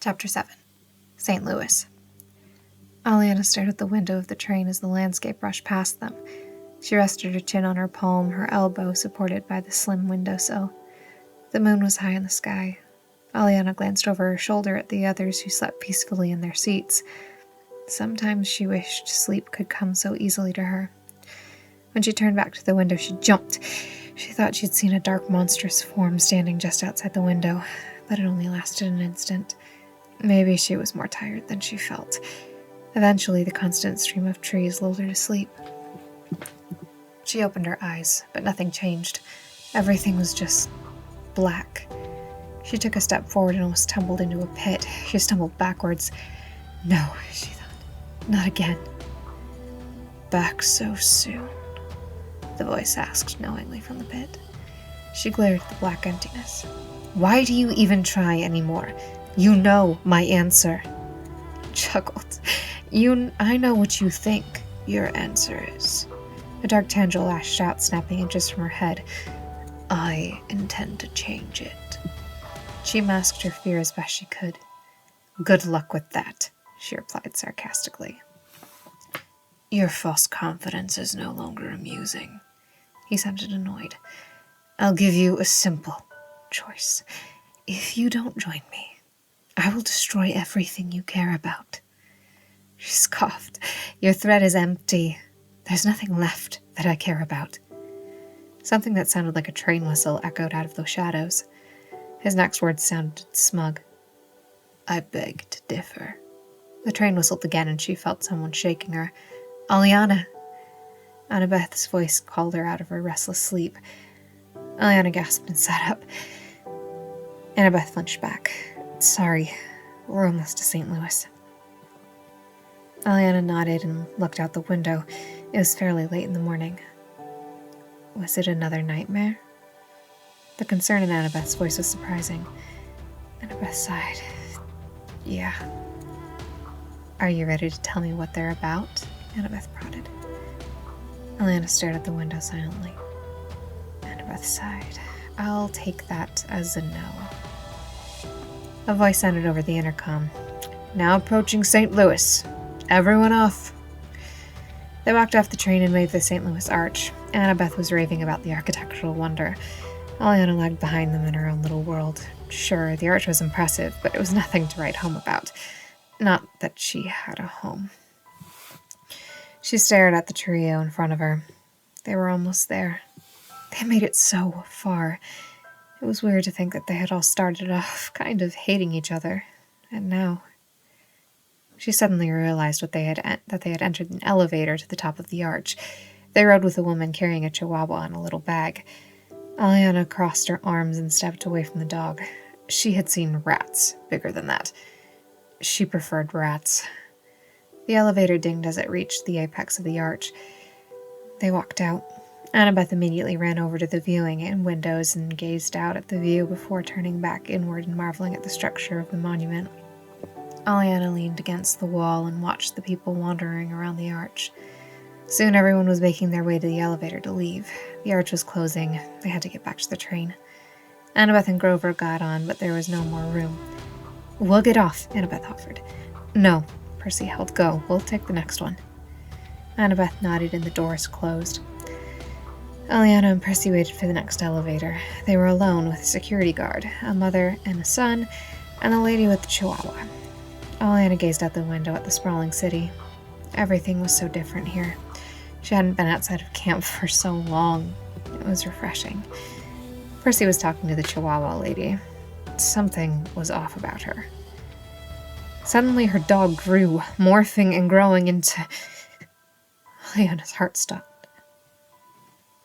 Chapter 7. St. Louis. Aliana stared at the window of the train as the landscape rushed past them. She rested her chin on her palm, her elbow supported by the slim windowsill. The moon was high in the sky. Aliana glanced over her shoulder at the others who slept peacefully in their seats. Sometimes she wished sleep could come so easily to her. When she turned back to the window, she jumped. She thought she'd seen a dark, monstrous form standing just outside the window, but it only lasted an instant. Maybe she was more tired than she felt. Eventually, the constant stream of trees lulled her to sleep. She opened her eyes, but nothing changed. Everything was just black. She took a step forward and almost tumbled into a pit. She stumbled backwards. No, she thought. Not again. Back so soon? The voice asked knowingly from the pit. She glared at the black emptiness. Why do you even try anymore? You know my answer. Chuckled. I know what you think your answer is. A dark tendril lashed out, snapping inches from her head. I intend to change it. She masked her fear as best she could. Good luck with that, she replied sarcastically. Your false confidence is no longer amusing. He sounded annoyed. I'll give you a simple choice. If you don't join me, I will destroy everything you care about. She scoffed. Your threat is empty. There's nothing left that I care about. Something that sounded like a train whistle echoed out of those shadows. His next words sounded smug. I beg to differ. The train whistled again, and she felt someone shaking her. Aliana! Annabeth's voice called her out of her restless sleep. Aliana gasped and sat up. Annabeth flinched back. Sorry, we're almost to St. Louis. Aliana nodded and looked out the window. It was fairly late in the morning. Was it another nightmare? The concern in Annabeth's voice was surprising. Annabeth sighed. Yeah. Are you ready to tell me what they're about? Annabeth prodded. Aliana stared at the window silently. Annabeth sighed. I'll take that as a no. A voice sounded over the intercom. Now approaching St. Louis. Everyone off. They walked off the train and waved the St. Louis Arch. Annabeth was raving about the architectural wonder. Aliana lagged behind them in her own little world. Sure, the arch was impressive, but it was nothing to write home about. Not that she had a home. She stared at the trio in front of her. They were almost there. They had made it so far. It was weird to think that they had all started off kind of hating each other. And now... She suddenly realized that they had entered an elevator to the top of the arch. They rode with a woman carrying a chihuahua in a little bag. Aliana crossed her arms and stepped away from the dog. She had seen rats bigger than that. She preferred rats. The elevator dinged as it reached the apex of the arch. They walked out. Annabeth immediately ran over to the viewing windows and gazed out at the view before turning back inward and marveling at the structure of the monument. Aliana leaned against the wall and watched the people wandering around the arch. Soon everyone was making their way to the elevator to leave. The arch was closing. They had to get back to the train. Annabeth and Grover got on, but there was no more room. We'll get off, Annabeth offered. No, Percy held. Go. We'll take the next one. Annabeth nodded and the doors closed. Aliana and Percy waited for the next elevator. They were alone with a security guard, a mother and a son, and the lady with the chihuahua. Aliana gazed out the window at the sprawling city. Everything was so different here. She hadn't been outside of camp for so long. It was refreshing. Percy was talking to the chihuahua lady. Something was off about her. Suddenly her dog grew, morphing and growing into... Aliana's heart stopped.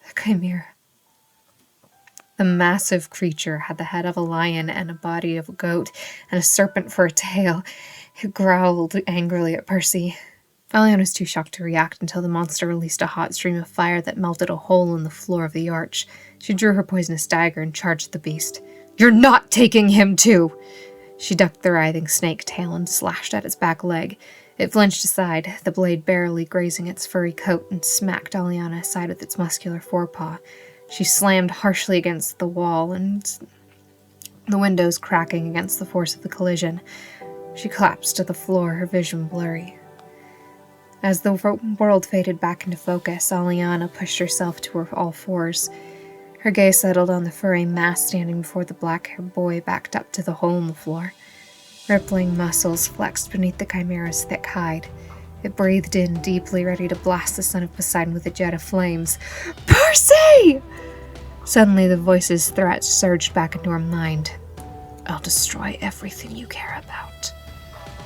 The chimera. The massive creature had the head of a lion and a body of a goat and a serpent for a tail. It growled angrily at Percy. Aliana was too shocked to react until the monster released a hot stream of fire that melted a hole in the floor of the arch. She drew her poisonous dagger and charged the beast. You're not taking him too! She ducked the writhing snake tail and slashed at its back leg. It flinched aside, the blade barely grazing its furry coat, and smacked Aliana aside with its muscular forepaw. She slammed harshly against the wall, and the windows cracking against the force of the collision. She collapsed to the floor, her vision blurry. As the world faded back into focus, Aliana pushed herself to her all fours. Her gaze settled on the furry mass standing before the black-haired boy backed up to the hole in the floor. Rippling muscles flexed beneath the chimera's thick hide. It breathed in deeply, ready to blast the son of Poseidon with a jet of flames. "Percy!" Suddenly, the voice's threat surged back into her mind. "I'll destroy everything you care about."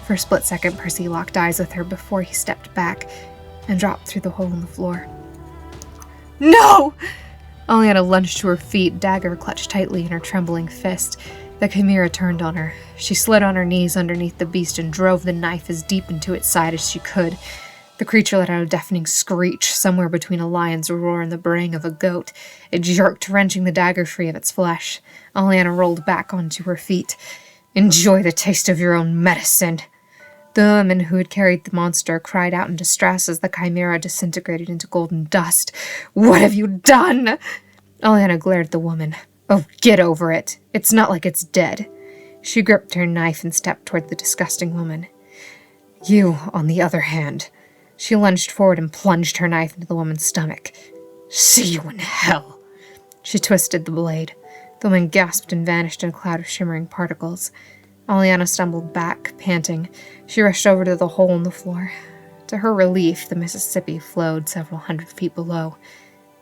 For a split second, Percy locked eyes with her before he stepped back and dropped through the hole in the floor. "No!" Aliana lunged to her feet, dagger clutched tightly in her trembling fist. The chimera turned on her. She slid on her knees underneath the beast and drove the knife as deep into its side as she could. The creature let out a deafening screech, somewhere between a lion's roar and the braying of a goat. It jerked, wrenching the dagger free of its flesh. Aliana rolled back onto her feet. "Enjoy the taste of your own medicine." The woman who had carried the monster cried out in distress as the chimera disintegrated into golden dust. "What have you done?" Aliana glared at the woman. "Oh, get over it. It's not like it's dead." She gripped her knife and stepped toward the disgusting woman. "You, on the other hand." She lunged forward and plunged her knife into the woman's stomach. "See you in hell." She twisted the blade. The woman gasped and vanished in a cloud of shimmering particles. Aliana stumbled back, panting. She rushed over to the hole in the floor. To her relief, the Mississippi flowed several hundred feet below.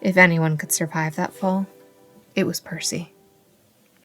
If anyone could survive that fall, it was Percy.